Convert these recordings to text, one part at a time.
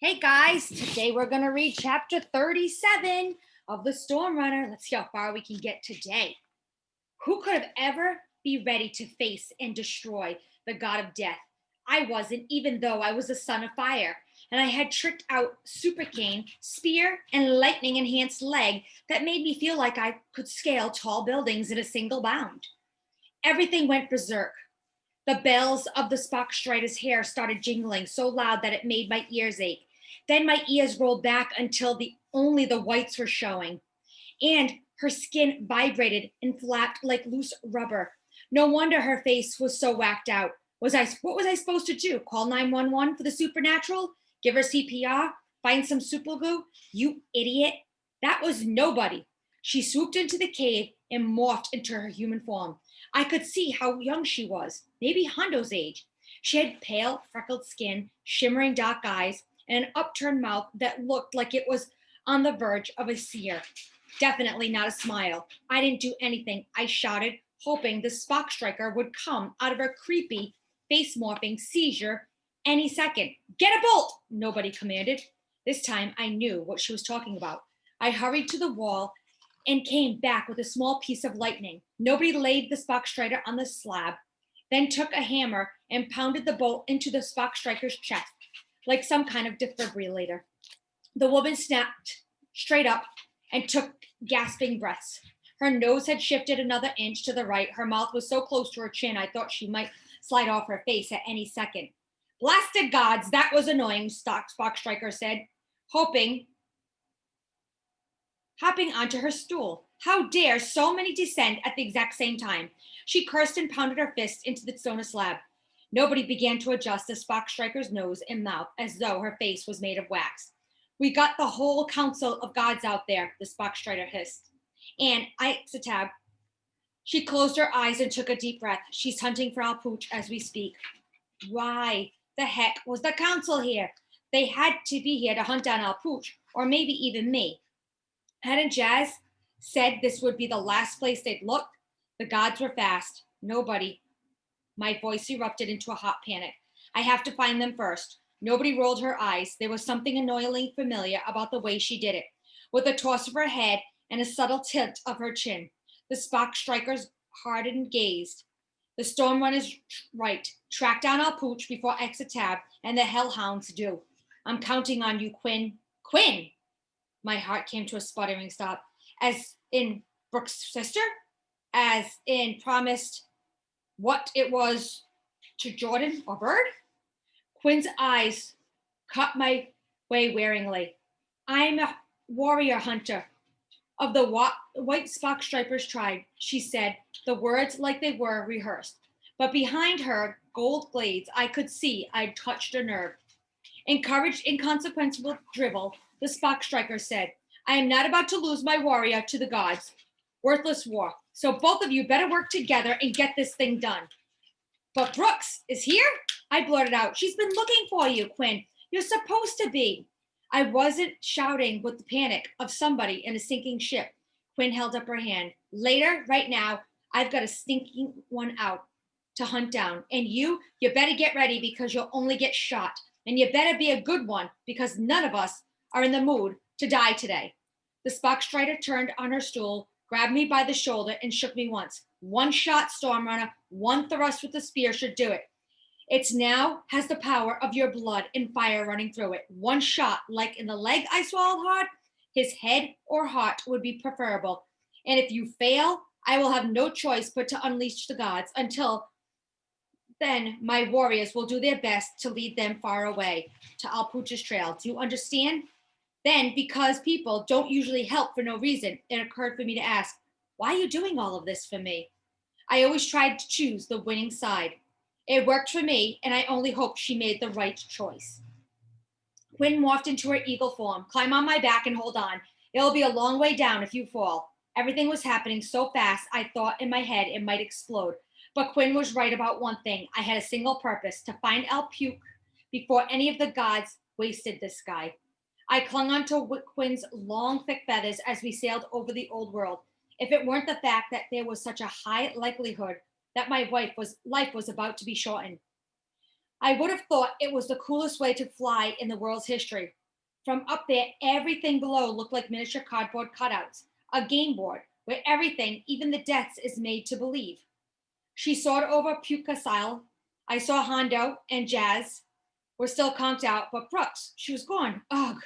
Hey guys, today we're going to read chapter 37 of the Storm Runner. Let's see how far we can get today. Who could have ever be ready to face and destroy the god of death? I wasn't, even though I was a son of fire, and I had tricked out super cane, spear, and lightning enhanced leg that made me feel like I could scale tall buildings in a single bound. Everything went berserk. The bells of the Spockstrider's hair started jingling so loud that it made my ears ache. Then my ears rolled back until only the whites were showing, and her skin vibrated and flapped like loose rubber. No wonder her face was so whacked out. What was I supposed to do? Call 911 for the supernatural? Give her CPR? Find some super glue? You idiot. That was nobody. She swooped into the cave and morphed into her human form. I could see how young she was, maybe Hondo's age. She had pale, freckled skin, shimmering dark eyes, and an upturned mouth that looked like it was on the verge of a sear. Definitely not a smile. I didn't do anything. I shouted, hoping the Spock striker would come out of her creepy, face morphing seizure any second. Get a bolt! Nobody commanded. This time I knew what she was talking about. I hurried to the wall and came back with a small piece of lightning. Nobody laid the Spock striker on the slab, then took a hammer and pounded the bolt into the Spock striker's chest like some kind of defibrillator. The woman snapped straight up and took gasping breaths. Her nose had shifted another inch to the right. Her mouth was so close to her chin, I thought she might slide off her face at any second. Blasted gods, that was annoying, Spock Striker said, hopping onto her stool. How dare so many descend at the exact same time? She cursed and pounded her fist into the stone slab. Nobody began to adjust the Spock Striker's nose and mouth as though her face was made of wax. We got the whole council of gods out there, the Spock Striker hissed. And Ixatab, she closed her eyes and took a deep breath. She's hunting for Ah Puch as we speak. Why the heck was the council here? They had to be here to hunt down Ah Puch, or maybe even me. Hadn't Jazz said this would be the last place they'd look? The gods were fast. Nobody. My voice erupted into a hot panic. I have to find them first. Nobody rolled her eyes. There was something annoyingly familiar about the way she did it, with a toss of her head and a subtle tilt of her chin. The Spock strikers hardened gazed. The storm runners right. Track down Al Pooch before Exetab and the hellhounds do. I'm counting on you, Quinn. Quinn! My heart came to a sputtering stop. As in Brooke's sister? As in promised what it was to Jordan or Bird? Quinn's eyes caught my way waringly. I'm a warrior hunter of the White Spock Stripers tribe, she said, the words like they were rehearsed. But behind her gold glades, I could see I'd touched a nerve. Encouraged inconsequential drivel, the Spock striker said, I am not about to lose my warrior to the gods. Worthless war. So both of you better work together and get this thing done. But Brooks is here? I blurted out. She's been looking for you, Quinn. You're supposed to be. I wasn't shouting with the panic of somebody in a sinking ship. Quinn held up her hand. Later, right now, I've got a stinking one out to hunt down. And you better get ready because you'll only get shot. And you better be a good one because none of us are in the mood to die today. The Spock strider turned on her stool, grabbed me by the shoulder, and shook me once. One shot, Storm Runner, one thrust with the spear should do it. It's now has the power of your blood and fire running through it. One shot, like in the leg I swallowed hard, his head or heart would be preferable. And if you fail, I will have no choice but to unleash the gods. Until then, my warriors will do their best to lead them far away to Alpuch's trail. Do you understand? Then, because people don't usually help for no reason, it occurred for me to ask, why are you doing all of this for me? I always tried to choose the winning side. It worked for me, and I only hope she made the right choice. Quinn morphed into her eagle form. Climb on my back and hold on. It'll be a long way down if you fall. Everything was happening so fast, I thought in my head it might explode. But Quinn was right about one thing. I had a single purpose, to find Al Puch before any of the gods wasted this sky. I clung onto Quinn's long, thick feathers as we sailed over the old world. If it weren't the fact that there was such a high likelihood that my life was about to be shortened. I would have thought it was the coolest way to fly in the world's history. From up there, everything below looked like miniature cardboard cutouts, a game board where everything, even the deaths, is made to believe. She soared over Pucasile. I saw Hondo and Jazz were still conked out, but Brooks, she was gone. Ugh.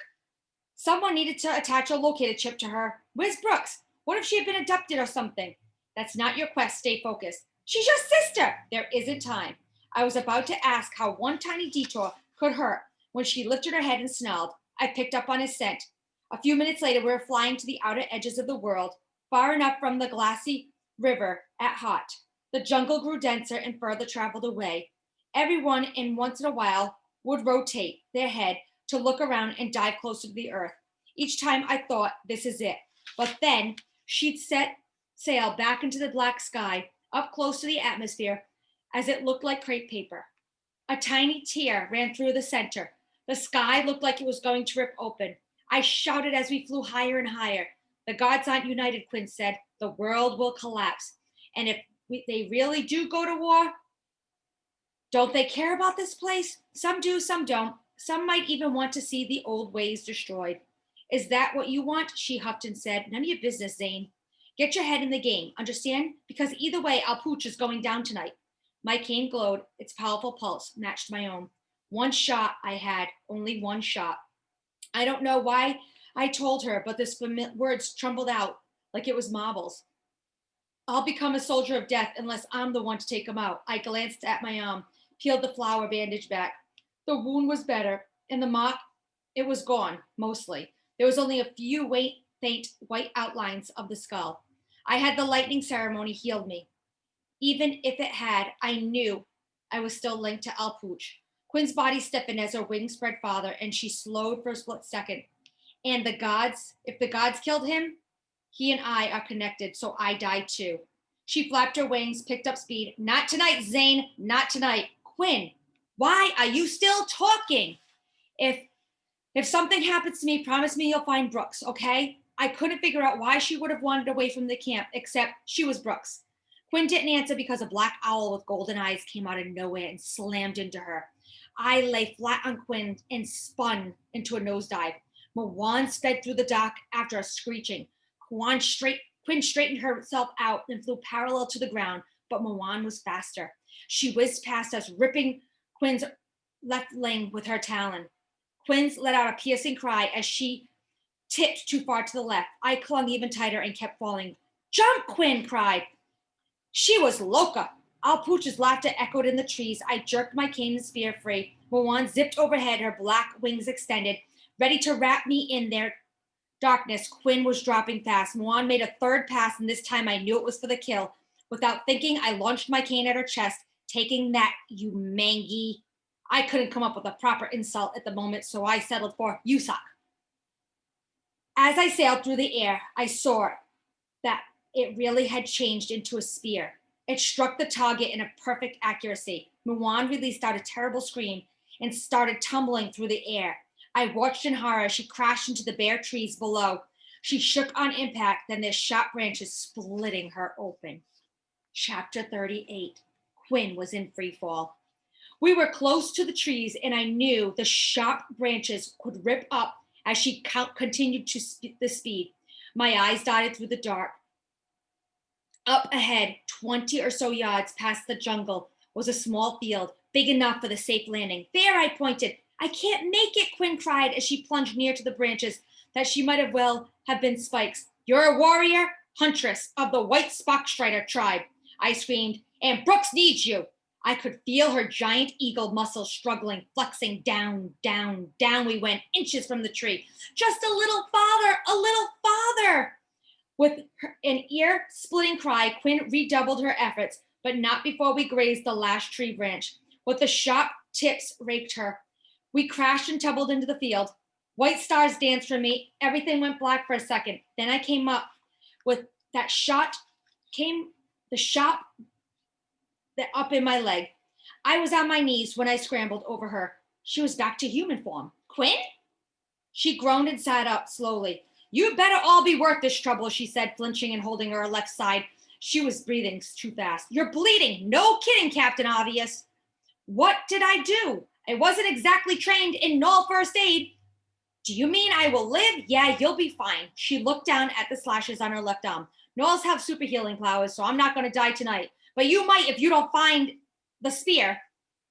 Someone needed to attach a locator chip to her. Where's Brooks? What if she had been abducted or something? That's not your quest. Stay focused. She's your sister. There isn't time. I was about to ask how one tiny detour could hurt when she lifted her head and snarled. I picked up on his scent. A few minutes later, we were flying to the outer edges of the world, far enough from the glassy river at Hot. The jungle grew denser and further traveled away. Everyone, in once in a while, would rotate their head to look around and dive closer to the earth. Each time I thought, this is it. But then she'd set sail back into the black sky, up close to the atmosphere, as it looked like crepe paper. A tiny tear ran through the center. The sky looked like it was going to rip open. I shouted as we flew higher and higher. The gods aren't united, Quinn said. The world will collapse. And if they really do go to war, don't they care about this place? Some do, some don't. Some might even want to see the old ways destroyed. Is that what you want? She huffed and said. None of your business, Zane. Get your head in the game, understand? Because either way, Ah Puch is going down tonight. My cane glowed. Its powerful pulse matched my own. One shot I had, only one shot. I don't know why I told her, but the words trembled out like it was marbles. I'll become a soldier of death unless I'm the one to take him out. I glanced at my arm, peeled the flower bandage back. The wound was better, and the mark, it was gone, mostly. There was only a few faint white outlines of the skull. I had the lightning ceremony healed me. Even if it had, I knew I was still linked to Ah Puch. Quinn's body stiffened as her wings spread farther, and she slowed for a split second. And the gods, if the gods killed him, he and I are connected, so I died too. She flapped her wings, picked up speed. Not tonight, Zane, not tonight. Quinn, why are you still talking? If something happens to me, promise me you'll find Brooks, okay? I couldn't figure out why she would have wandered away from the camp, except she was Brooks. Quinn didn't answer because a black owl with golden eyes came out of nowhere and slammed into her. I lay flat on Quinn and spun into a nosedive. Mawan sped through the dock after a screeching. Quinn straightened herself out and flew parallel to the ground, but Mawan was faster. She whizzed past us, ripping Quinn's left leg with her talon. Quinn let out a piercing cry as she tipped too far to the left. I clung even tighter and kept falling. Jump, Quinn cried. She was loca. Ah Puch's laughter echoed in the trees. I jerked my cane and spear free. Mawan zipped overhead, her black wings extended, ready to wrap me in their darkness. Quinn was dropping fast. Mawan made a third pass, and this time I knew it was for the kill. Without thinking, I launched my cane at her chest, taking that, you mangy. I couldn't come up with a proper insult at the moment, so I settled for you suck. As I sailed through the air, I saw that it really had changed into a spear. It struck the target in a perfect accuracy. Mawan released out a terrible scream and started tumbling through the air. I watched in horror as she crashed into the bare trees below. She shook on impact, then their sharp branches splitting her open. Chapter 38. Quinn was in free fall. We were close to the trees, and I knew the sharp branches could rip up as she continued to the speed. My eyes darted through the dark. Up ahead, 20 or so yards past the jungle, was a small field, big enough for the safe landing. There, I pointed. I can't make it, Quinn cried as she plunged near to the branches that she might have been spikes. You're a warrior, huntress of the White Spockstrider tribe, I screamed, and Brooks needs you. I could feel her giant eagle muscles struggling, flexing down, down, down we went, inches from the tree. Just a little farther, a little farther. With an ear-splitting cry, Quinn redoubled her efforts, but not before we grazed the last tree branch. With the sharp tips raked her. We crashed and tumbled into the field. White stars danced for me. Everything went black for a second. Then I came up with that shot, the shot that up in my leg. I was on my knees when I scrambled over her. She was back to human form. Quinn? She groaned and sat up slowly. You'd better all be worth this trouble, she said, flinching and holding her left side. She was breathing too fast. You're bleeding. No kidding, Captain Obvious. What did I do? I wasn't exactly trained in null first aid. Do you mean I will live? Yeah, you'll be fine. She looked down at the slashes on her left arm. Gnolls have super healing powers, so I'm not going to die tonight. But you might if you don't find the spear.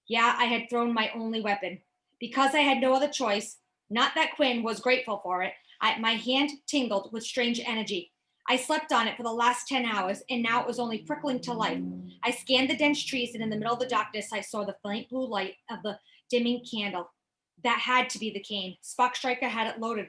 Yeah, I had thrown my only weapon. Because I had no other choice, not that Quinn was grateful for it, my hand tingled with strange energy. I slept on it for the last 10 hours, and now it was only prickling to life. I scanned the dense trees, and in the middle of the darkness, I saw the faint blue light of the dimming candle. That had to be the cane. Spock Striker had it loaded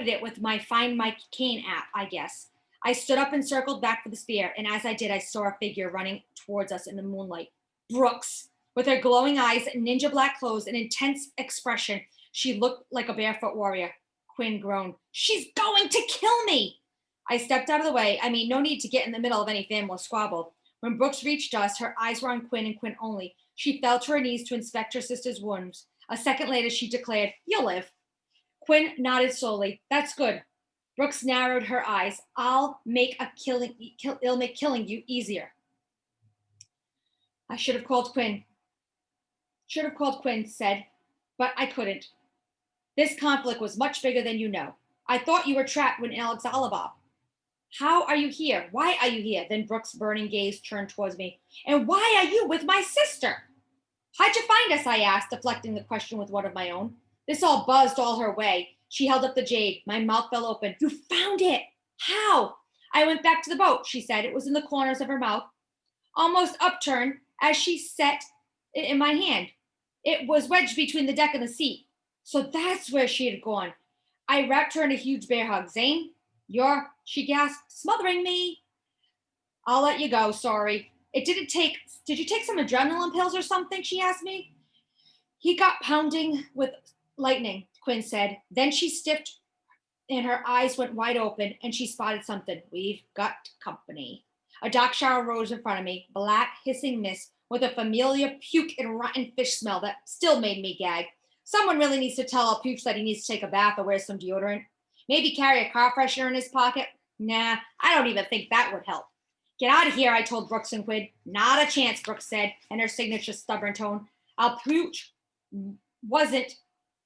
it with my Find My Cane app, I guess. I stood up and circled back for the spear, and as I did, I saw a figure running towards us in the moonlight. Brooks. With her glowing eyes, ninja black clothes, and intense expression, she looked like a barefoot warrior. Quinn groaned. She's going to kill me! I stepped out of the way. I mean, no need to get in the middle of any family squabble. When Brooks reached us, her eyes were on Quinn and Quinn only. She fell to her knees to inspect her sister's wounds. A second later, she declared, "You'll live." Quinn nodded slowly. "That's good." Brooks narrowed her eyes. It'll make killing you easier. I should have called Quinn. Said, but I couldn't. This conflict was much bigger than you know. I thought you were trapped when Xibalba. How are you here? Why are you here? Then Brooks' burning gaze turned towards me. And why are you with my sister? How'd you find us? I asked, deflecting the question with one of my own. This all buzzed all her way. She held up the jade. My mouth fell open. You found it! How? I went back to the boat, she said. It was in the corners of her mouth, almost upturned as she set it in my hand. It was wedged between the deck and the seat. So that's where she had gone. I wrapped her in a huge bear hug. Zane, she gasped, smothering me. I'll let you go, sorry. Did you take some adrenaline pills or something? She asked me. He got pounding with lightning, Quinn said. Then she stiffed and her eyes went wide open and she spotted something. We've got company. A dark shower rose in front of me, black hissing mist with a familiar puke and rotten fish smell that still made me gag. Someone really needs to tell Ah Puch that he needs to take a bath or wear some deodorant. Maybe carry a car freshener in his pocket. Nah, I don't even think that would help. Get out of here, I told Brooks and Quinn. Not a chance, Brooks said, in her signature stubborn tone. Ah Puch wasn't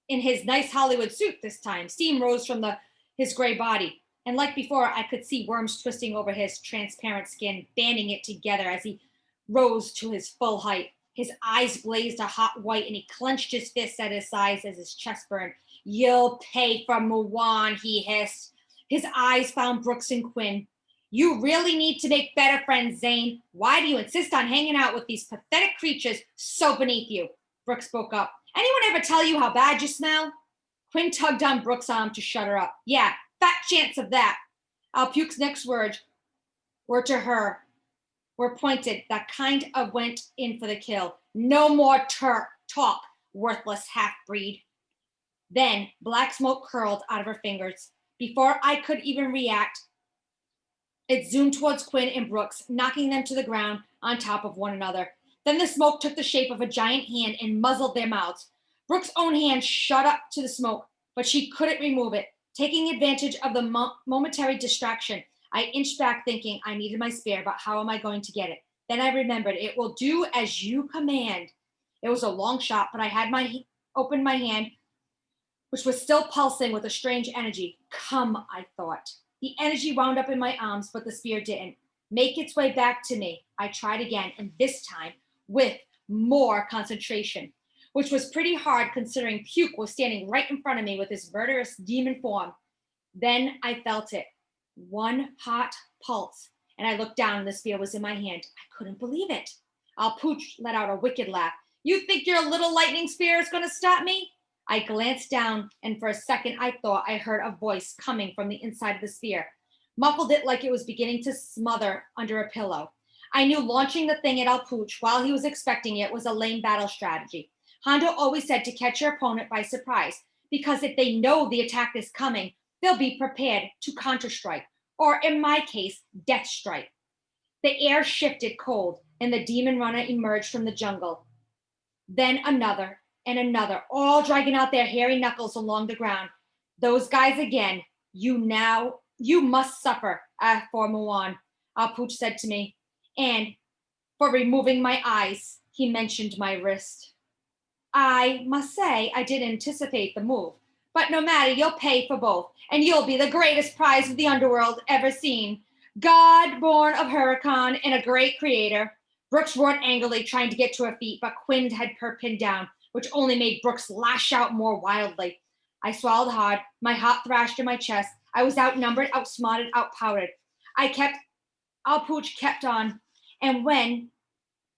in his nice Hollywood suit this time. Steam rose from his gray body. And like before, I could see worms twisting over his transparent skin, banding it together as he rose to his full height. His eyes blazed a hot white, and he clenched his fists at his sides as his chest burned. You'll pay for Muwan, he hissed. His eyes found Brooks and Quinn. You really need to make better friends, Zane. Why do you insist on hanging out with these pathetic creatures so beneath you? Brooks spoke up. Anyone ever tell you how bad you smell? Quinn tugged on Brooks' arm to shut her up. Yeah, fat chance of that. Ah Puch's next words were to her, were pointed, that kind of went in for the kill. No more talk, worthless half-breed. Then black smoke curled out of her fingers. Before I could even react, it zoomed towards Quinn and Brooks, knocking them to the ground on top of one another. Then the smoke took the shape of a giant hand and muzzled their mouths. Brooks' own hand shot up to the smoke, but she couldn't remove it. Taking advantage of the momentary distraction, I inched back thinking I needed my spear, but how am I going to get it? Then I remembered, it will do as you command. It was a long shot, but I had opened my hand, which was still pulsing with a strange energy. Come, I thought. The energy wound up in my arms, but the spear didn't make its way back to me. I tried again, and this time with more concentration, which was pretty hard considering Puke was standing right in front of me with his murderous demon form. Then I felt it. One hot pulse, and I looked down and the spear was in my hand. I couldn't believe it. Ah Puch let out a wicked laugh. You think your little lightning spear is going to stop me? I glanced down, and for a second I thought I heard a voice coming from the inside of the spear. Muffled it like it was beginning to smother under a pillow. I knew launching the thing at Ah Puch while he was expecting it was a lame battle strategy. Hondo always said to catch your opponent by surprise, because if they know the attack is coming, they'll be prepared to counter-strike, or in my case, death strike. The air shifted cold, and the demon runner emerged from the jungle. Then another and another, all dragging out their hairy knuckles along the ground. Those guys again. You must suffer, for Muwan, Ah Puch said to me, and for removing my eyes. He mentioned my wrist. I must say I didn't anticipate the move. But no matter, you'll pay for both, and you'll be the greatest prize of the underworld ever seen. God born of Huracan and a great creator. Brooks roared angrily, trying to get to her feet, but Quinn had her pinned down, which only made Brooks lash out more wildly. I swallowed hard, my heart thrashed in my chest. I was outnumbered, outsmarted, outpowdered. Ah Puch kept on, and when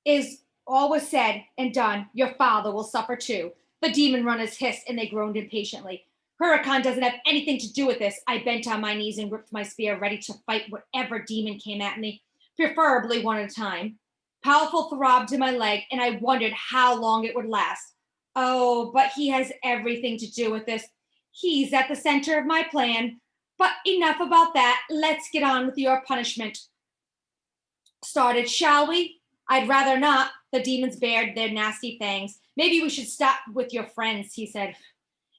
is all was said and done, your father will suffer too. The demon runners hissed and they groaned impatiently. Huracan doesn't have anything to do with this. I bent on my knees and gripped my spear, ready to fight whatever demon came at me, preferably one at a time. Powerful throbbed in my leg, and I wondered how long it would last. Oh, but he has everything to do with this. He's at the center of my plan. But enough about that. Let's get on with your punishment. Started, shall we? I'd rather not. The demons bared their nasty fangs. Maybe we should stop with your friends, he said.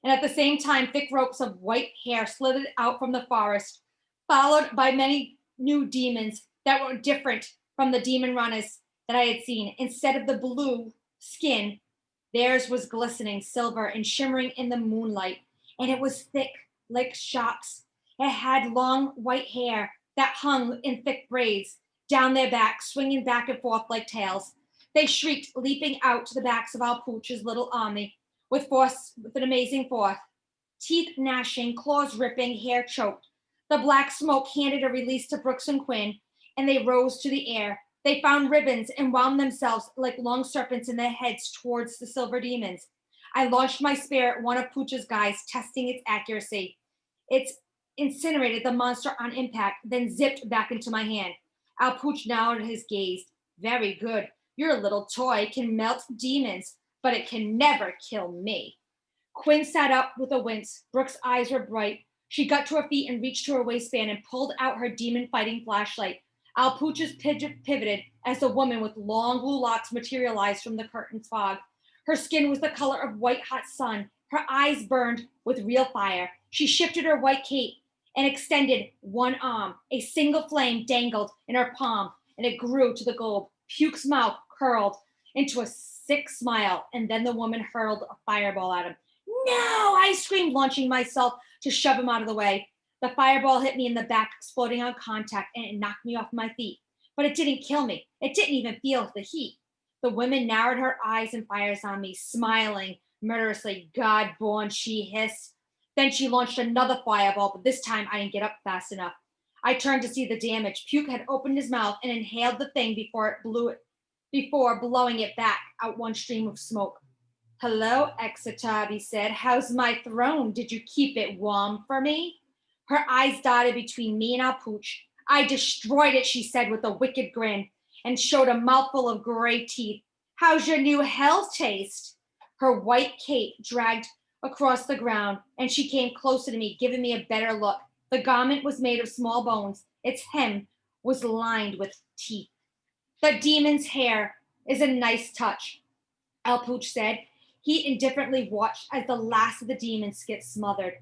And at the same time, thick ropes of white hair slithered out from the forest, followed by many new demons that were different from the demon runners that I had seen. Instead of the blue skin, theirs was glistening silver and shimmering in the moonlight, and it was thick like shocks. It had long white hair that hung in thick braids down their backs, swinging back and forth like tails. They shrieked, leaping out to the backs of Ah Puch's little army with an amazing force. Teeth gnashing, claws ripping, hair choked. The black smoke handed a release to Brooks and Quinn, and they rose to the air. They found ribbons and wound themselves like long serpents in their heads towards the silver demons. I launched my spear at one of Puch's guys, testing its accuracy. It incinerated the monster on impact, then zipped back into my hand. Ah Puch narrowed his gaze. Very good. Your little toy can melt demons, but it can never kill me. Quinn sat up with a wince. Brooke's eyes were bright. She got to her feet and reached to her waistband and pulled out her demon fighting flashlight. Ah Puch's pivoted as the woman with long blue locks materialized from the curtain's fog. Her skin was the color of white hot sun. Her eyes burned with real fire. She shifted her white cape and extended one arm. A single flame dangled in her palm, and it grew to the globe. Puke's mouth curled into a sick smile, and then the woman hurled a fireball at him. No, I screamed, launching myself to shove him out of the way. The fireball hit me in the back, exploding on contact, and it knocked me off my feet. But it didn't kill me. It didn't even feel the heat. The woman narrowed her eyes and fires on me, smiling murderously. God born, she hissed. Then she launched another fireball, but this time I didn't get up fast enough. I turned to see the damage. Puke had opened his mouth and inhaled the thing before blowing it back out one stream of smoke. Hello, Exetab, he said. How's my throne? Did you keep it warm for me? Her eyes dotted between me and Ah Puch. I destroyed it, she said with a wicked grin, and showed a mouthful of gray teeth. How's your new hell taste? Her white cape dragged across the ground, and she came closer to me, giving me a better look. The garment was made of small bones. Its hem was lined with teeth. The demon's hair is a nice touch, Ah Puch said. He indifferently watched as the last of the demons get smothered.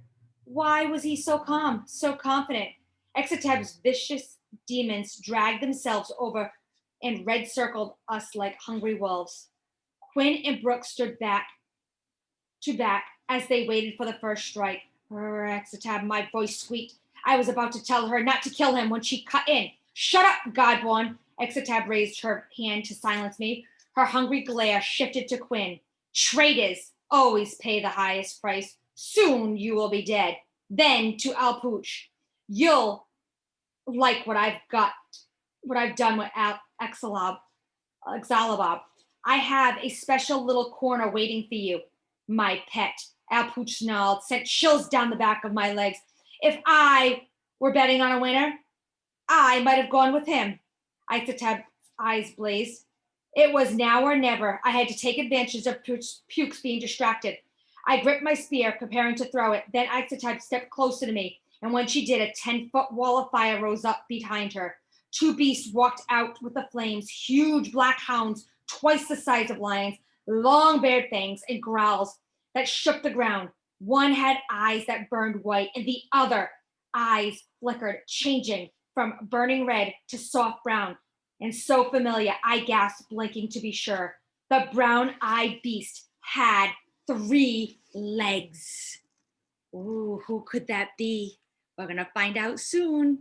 Why was he so calm, so confident? Exetab's vicious demons dragged themselves over and red circled us like hungry wolves. Quinn and Brooke stood back to back as they waited for the first strike. Exetab, my voice squeaked. I was about to tell her not to kill him when she cut in. Shut up, Godborn. Exetab raised her hand to silence me. Her hungry glare shifted to Quinn. Traitors always pay the highest price. Soon you will be dead. Then to Ah Puch. You'll like what I've done with Xibalba. I have a special little corner waiting for you, my pet. Ah Puch snarled, sent chills down the back of my legs. If I were betting on a winner, I might have gone with him. Ixatab's eyes blazed. It was now or never. I had to take advantage of Puke's being distracted. I gripped my spear, preparing to throw it. Then Ixatab stepped closer to me, and when she did, a 10-foot wall of fire rose up behind her. Two beasts walked out with the flames, huge black hounds, twice the size of lions, long bared fangs and growls that shook the ground. One had eyes that burned white, and the other eyes flickered, changing from burning red to soft brown. And so familiar, I gasped, blinking to be sure. The brown-eyed beast had 3 legs. Ooh, who could that be? We're going to find out soon.